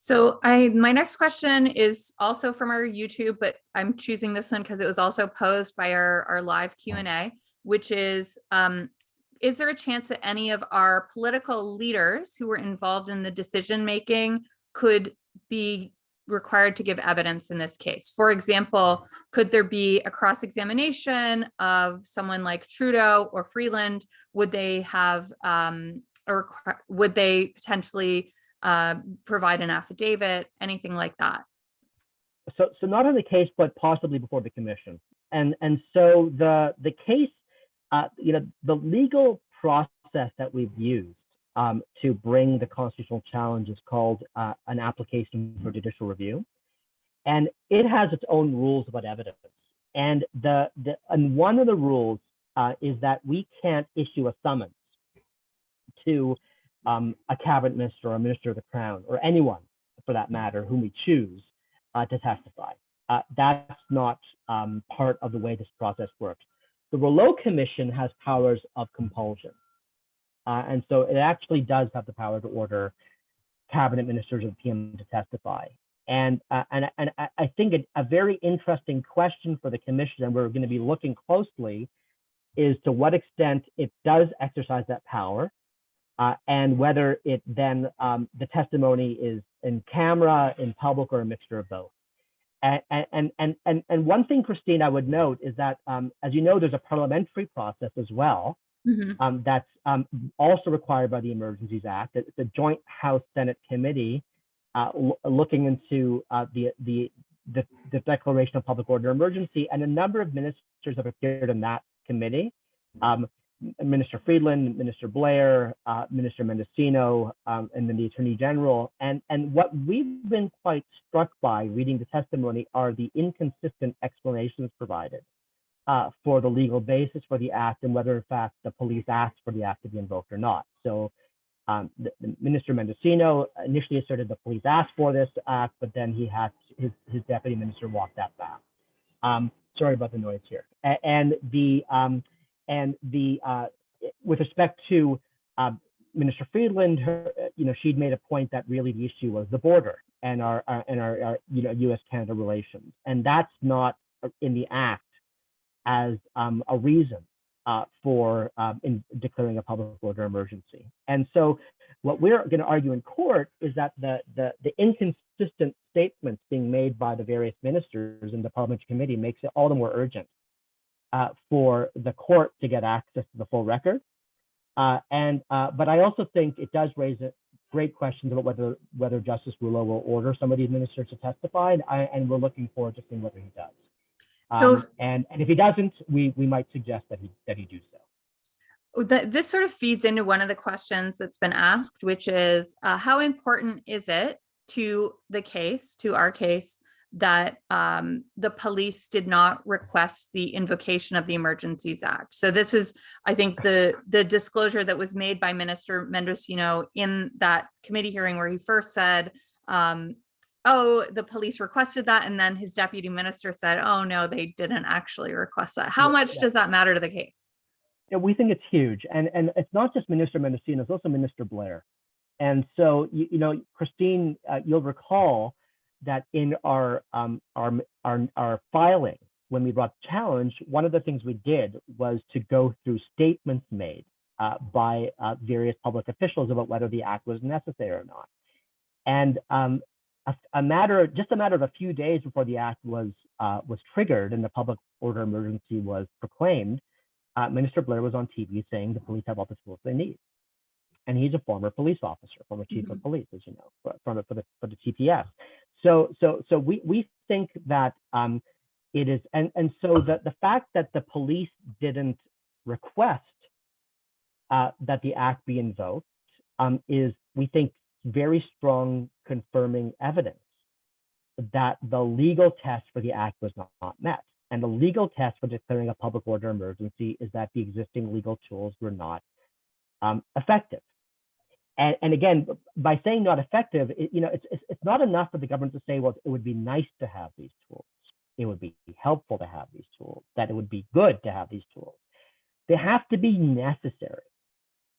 So my next question is also from our YouTube, but I'm choosing this one because it was also posed by our live Q&A, which is there a chance that any of our political leaders who were involved in the decision-making could be required to give evidence in this case? For example, could there be a cross-examination of someone like Trudeau or Freeland? Would they have, or would they potentially provide an affidavit, anything like that? So not in the case, but possibly before the commission. And so the case, the legal process that we've used to bring the constitutional challenge is called an application for judicial review, and it has its own rules about evidence. And and one of the rules is that we can't issue a summons to a cabinet minister or a minister of the crown or anyone for that matter whom we choose to testify. That's not part of the way this process works. The Rouleau Commission has powers of compulsion. And so it actually does have the power to order cabinet ministers or PM to testify. And I think a very interesting question for the commission, and we're going to be looking closely, is to what extent it does exercise that power, and whether it then the testimony is in camera, in public, or a mixture of both. And one thing, Christine, I would note is that, as you know, there's a parliamentary process as well. That's also required by the Emergencies Act. It's a joint House-Senate committee looking into the declaration of public order emergency, and a number of ministers have appeared in that committee. Minister Freeland, Minister Blair, Minister Mendocino, and then the Attorney General. And what we've been quite struck by reading the testimony are the inconsistent explanations provided for the legal basis for the act and whether in fact the police asked for the act to be invoked or not. So the Minister Mendocino initially asserted the police asked for this act, but then he had his deputy minister walk that back. Sorry about the noise here. With respect to Minister Freeland, she'd made a point that really the issue was the border and our U.S.-Canada relations, and that's not in the act as a reason for in declaring a public order emergency. And so what we're going to argue in court is that the inconsistent statements being made by the various ministers in the parliamentary committee makes it all the more urgent for the court to get access to the full record. But I also think it does raise great questions about whether Justice Rouleau will order some of these ministers to testify, and we're looking forward to seeing whether he does. And if he doesn't, we might suggest that he do so. This sort of feeds into one of the questions that's been asked, which is how important is it to our case, that the police did not request the invocation of the Emergencies Act? So this is, I think, the disclosure that was made by Minister Mendocino in that committee hearing, where he first said, oh, the police requested that, and then his deputy minister said, oh no, they didn't actually request that. How much does that matter to the case? Yeah, we think it's huge, and it's not just Minister Mendocino, it's also Minister Blair. And so, Christine, you'll recall that in our filing, when we brought the challenge, one of the things we did was to go through statements made by various public officials about whether the act was necessary or not. And a matter of a few days before the act was triggered and the public order emergency was proclaimed, Minister Blair was on TV saying the police have all the tools they need. And he's a former police officer, former chief of police, as you know, for the TPS. So we think that it is, and so the fact that the police didn't request that the act be invoked is, we think, very strong confirming evidence that the legal test for the act was not met. And the legal test for declaring a public order emergency is that the existing legal tools were not effective. And again, by saying not effective, it's not enough for the government to say, well, it would be nice to have these tools. It would be helpful to have these tools, that it would be good to have these tools. They have to be necessary.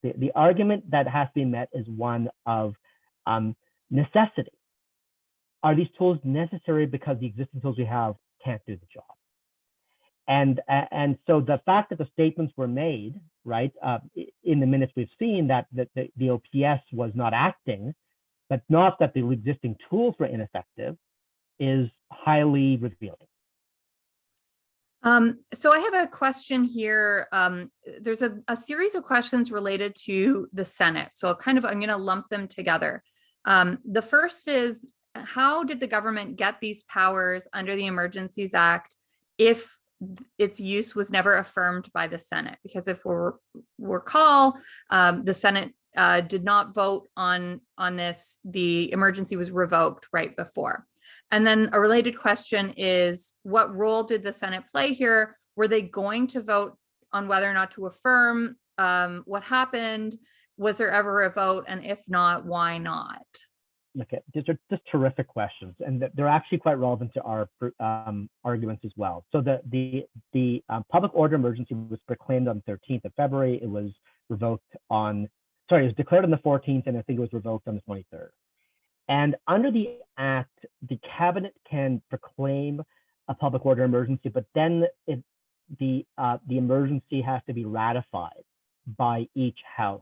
The argument that has to be met is one of necessity. Are these tools necessary because the existing tools we have can't do the job? And so the fact that the statements were made, right, in the minutes we've seen that the OPS was not acting, but not that the existing tools were ineffective, is highly revealing. So I have a question here. There's a series of questions related to the Senate. So I'm going to lump them together. The first is, how did the government get these powers under the Emergencies Act if its use was never affirmed by the Senate? Because if we recall, the Senate did not vote on this. The emergency was revoked right before. And then a related question is, what role did the Senate play here? Were they going to vote on whether or not to affirm? What happened? Was there ever a vote? And if not, why not? Okay, these are just terrific questions, and they're actually quite relevant to our arguments as well. So the public order emergency was proclaimed on the 13th of February. It was revoked on, sorry, it was declared on the 14th, and I think it was revoked on the 23rd. And under the Act, the cabinet can proclaim a public order emergency, but then the emergency has to be ratified by each House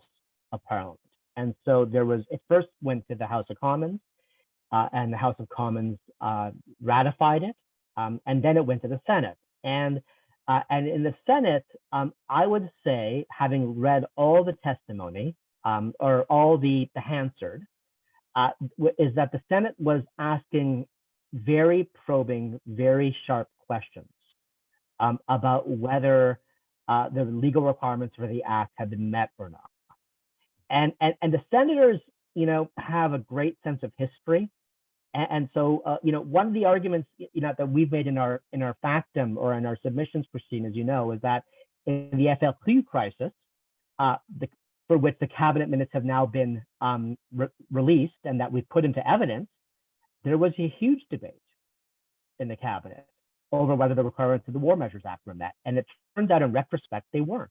of Parliament. And so it first went to the House of Commons, and the House of Commons ratified it, and then it went to the Senate. And in the Senate, I would say, having read all the testimony or all the Hansard, is that the Senate was asking very probing, very sharp questions about whether the legal requirements for the Act had been met or not. And the senators, have a great sense of history. And so, one of the arguments, that we've made in our factum or in our submissions proceeding, as you know, is that in the FLQ crisis, for which the cabinet minutes have now been released and that we've put into evidence, there was a huge debate in the cabinet over whether the requirements of the War Measures Act were met. And it turns out in retrospect, they weren't.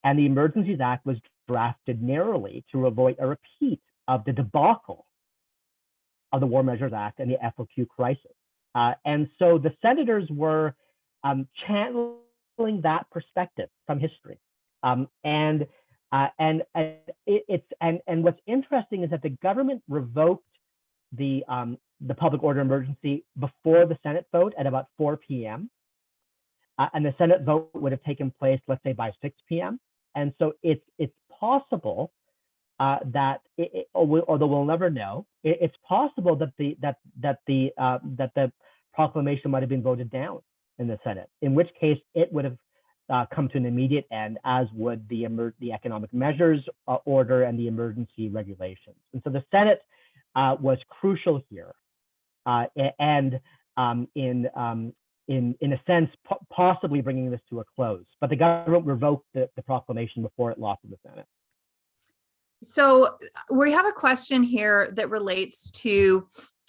And the Emergencies Act was drafted narrowly to avoid a repeat of the debacle of the War Measures Act and the FLQ crisis. And so the senators were channeling that perspective from history. And what's interesting is that the government revoked the public order emergency before the Senate vote at about 4 p.m. And the Senate vote would have taken place, let's say, by 6 p.m. And so it's possible that, although we'll never know, it's possible that the proclamation might have been voted down in the Senate, in which case it would have come to an immediate end, as would the economic measures order and the emergency regulations. And so the Senate was crucial here, and in a sense, possibly bringing this to a close. But the government revoked the proclamation before it lost in the Senate. So we have a question here that relates to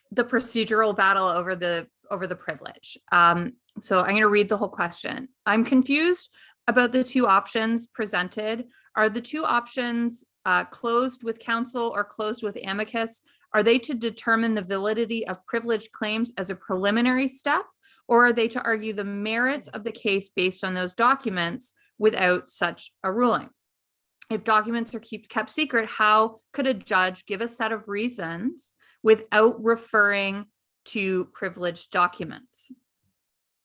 the procedural battle over the privilege. So I'm going to read the whole question. I'm confused about the two options presented. Are the two options closed with counsel or closed with amicus? Are they to determine the validity of privilege claims as a preliminary step, or are they to argue the merits of the case based on those documents without such a ruling? If documents are kept secret, how could a judge give a set of reasons without referring to privileged documents?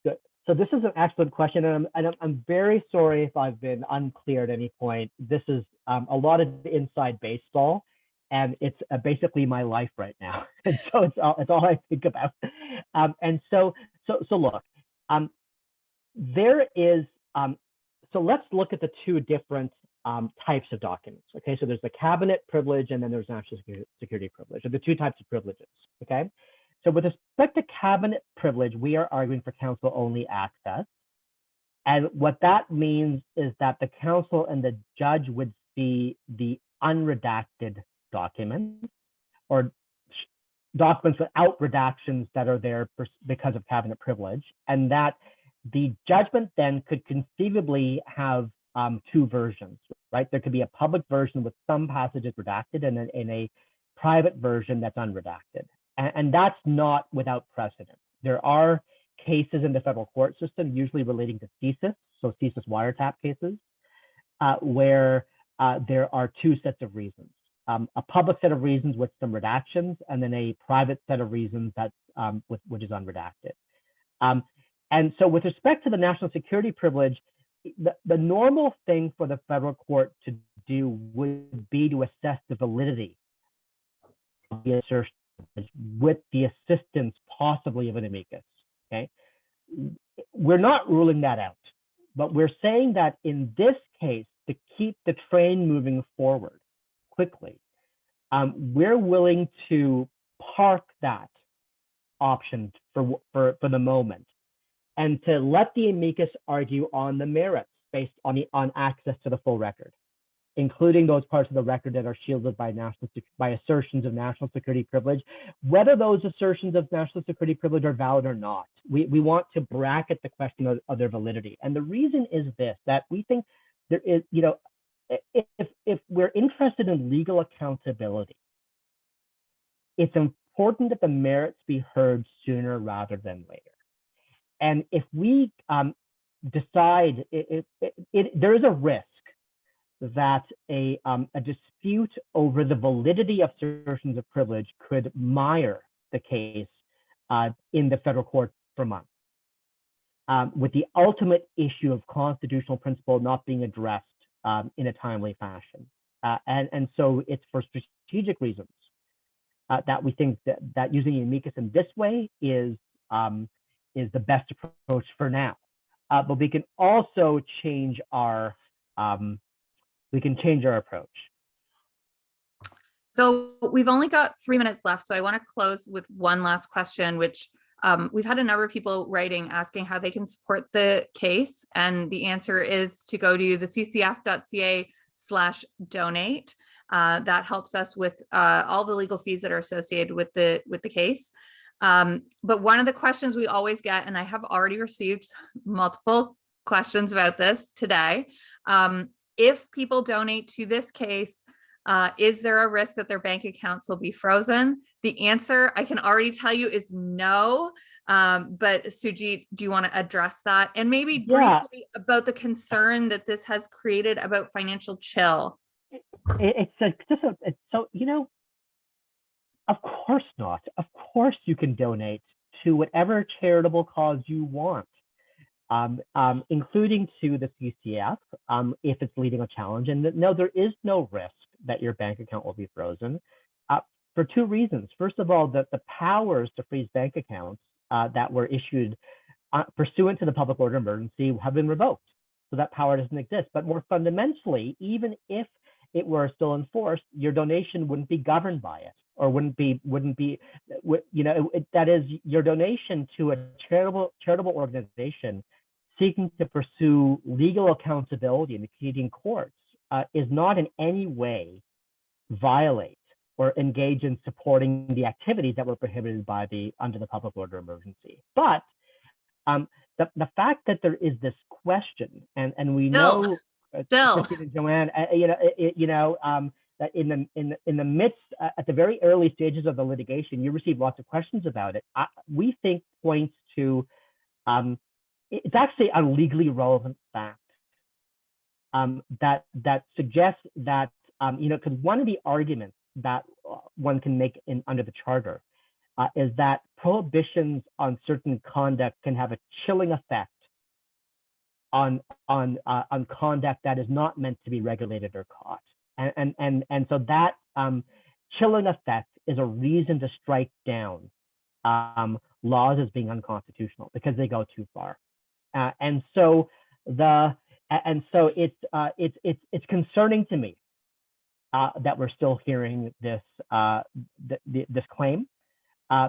Good. So this is an excellent question, and I'm very sorry if I've been unclear at any point. This is a lot of inside baseball, and it's basically my life right now. And so it's all I think about. And so look, there is. So let's look at the two different types of documents. Okay, so there's the cabinet privilege and then there's national security privilege. So the two types of privileges. Okay, so with respect to cabinet privilege, we are arguing for counsel only access. And what that means is that the counsel and the judge would see the unredacted documents or documents without redactions that are there because of cabinet privilege, and that the judgment then could conceivably have two versions, right? There could be a public version with some passages redacted and then in a private version that's unredacted. And that's not without precedent. There are cases in the federal court system, usually relating to CCF, so CCF wiretap cases, where there are two sets of reasons. A public set of reasons with some redactions, and then a private set of reasons that which is unredacted. And so with respect to the national security privilege, the normal thing for the federal court to do would be to assess the validity of the assertion with the assistance possibly of an amicus. Okay, we're not ruling that out, but we're saying that in this case, to keep the train moving forward quickly, we're willing to park that option for the moment and to let the amicus argue on the merits based on access to the full record, including those parts of the record that are shielded by assertions of national security privilege, whether those assertions of national security privilege are valid or not. We want to bracket the question of their validity. And the reason is this, that we think there is, if we're interested in legal accountability, it's important that the merits be heard sooner rather than later. And if we decide, there is a risk that a dispute over the validity of assertions of privilege could mire the case in the federal court for months, with the ultimate issue of constitutional principle not being addressed in a timely fashion. And so it's for strategic reasons that we think that using the amicus in this way is the best approach for now. But we can also change our approach. So we've only got 3 minutes left. So I want to close with one last question, which we've had a number of people writing asking how they can support the case. And the answer is to go to the ccf.ca/donate. That helps us with all the legal fees that are associated with the case. But one of the questions we always get, and I have already received multiple questions about this today, if people donate to this case, is there a risk that their bank accounts will be frozen? The answer, I can already tell you, is no. But Sujit, do you want to address that? And maybe briefly about the concern that this has created about financial chill. Of course not. Of course you can donate to whatever charitable cause you want, including to the CCF if it's leading a challenge. And no, there is no risk that your bank account will be frozen for two reasons. First of all, that the powers to freeze bank accounts that were issued pursuant to the public order emergency have been revoked. So that power doesn't exist. But more fundamentally, even if it were still enforced, your donation wouldn't be governed by it, or wouldn't be, that is, your donation to a charitable organization seeking to pursue legal accountability in the Canadian courts is not in any way violate or engage in supporting the activities that were prohibited by under the public order emergency. But the fact that there is this question, and we know, Christine and Joanna, that in the midst, at the very early stages of the litigation, you receive lots of questions about it. We think points to it's actually a legally relevant fact that suggests that because one of the arguments that one can make under the charter is that prohibitions on certain conduct can have a chilling effect on conduct that is not meant to be regulated or caught, and so that chilling effect is a reason to strike down laws as being unconstitutional because they go too far, and so And so it's concerning to me that we're still hearing this this claim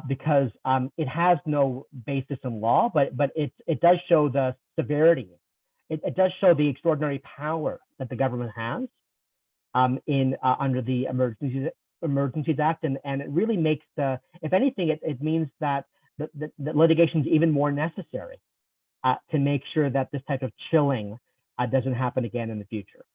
because it has no basis in law, but it does show the severity. It does show the extraordinary power that the government has under the Emergencies Act, and it really makes if anything, it means that the litigation is even more necessary to make sure that this type of chilling doesn't happen again in the future.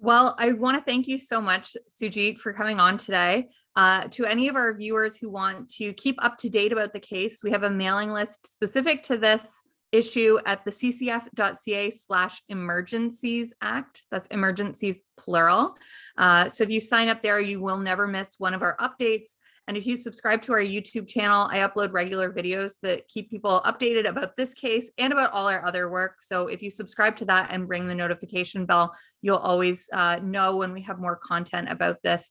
Well, I want to thank you so much, Sujit, for coming on today. To any of our viewers who want to keep up to date about the case, we have a mailing list specific to this issue at the ccf.ca/emergencies act. That's emergencies plural. So if you sign up there, you will never miss one of our updates. And if you subscribe to our YouTube channel, I upload regular videos that keep people updated about this case and about all our other work. So if you subscribe to that and ring the notification bell, you'll always know when we have more content about this.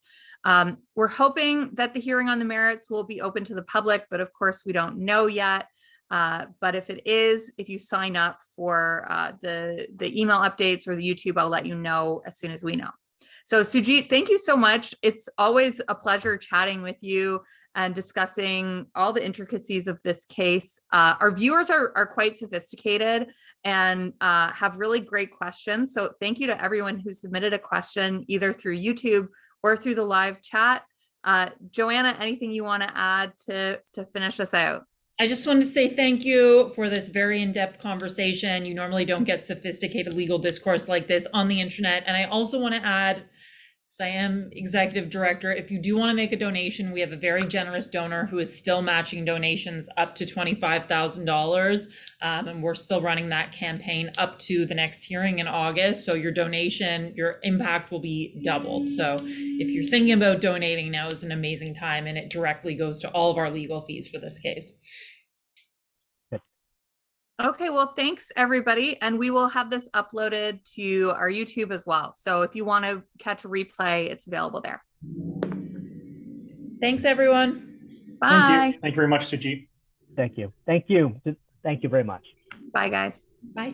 We're hoping that the hearing on the merits will be open to the public, but of course we don't know yet. But if it is, if you sign up for the email updates or the YouTube, I'll let you know as soon as we know. So Sujit, thank you so much. It's always a pleasure chatting with you and discussing all the intricacies of this case. Our viewers are quite sophisticated and have really great questions. So thank you to everyone who submitted a question either through YouTube or through the live chat. Joanna, anything you want to add to finish us out? I just wanted to say thank you for this very in-depth conversation. You normally don't get sophisticated legal discourse like this on the internet. And I also want to add, because I am executive director, if you do want to make a donation, we have a very generous donor who is still matching donations up to $25,000. And we're still running that campaign up to the next hearing in August. So your donation, your impact will be doubled. So if you're thinking about donating, now is an amazing time, and it directly goes to all of our legal fees for this case. Okay, well, thanks everybody. And we will have this uploaded to our YouTube as well. So if you want to catch a replay, it's available there. Thanks, everyone. Bye. Thank you very much, Sujit. Thank you. Thank you. Thank you very much. Bye, guys. Bye.